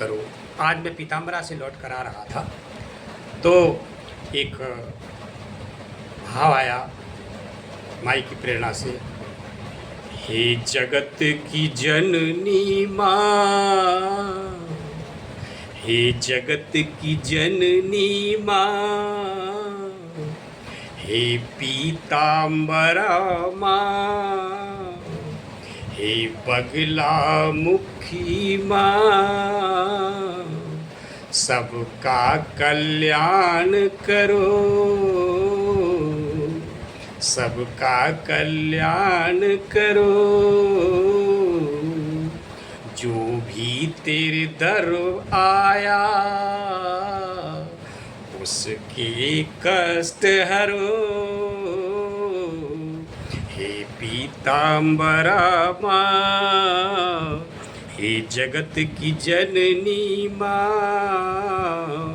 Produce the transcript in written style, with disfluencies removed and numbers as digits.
करो। आज मैं पीताम्बरा से लौट कर आ रहा था तो एक भाव आया माई की प्रेरणा से। हे जगत की जननी माँ, हे जगत की जननी माँ, हे पीताम्बरा माँ, हे बगला मुखी माँ, सबका कल्याण करो, सबका कल्याण करो। जो भी तेरे दर आया उसके कष्ट हरो। हे पीताम्बरा माँ, हे जगत की जननी माँ।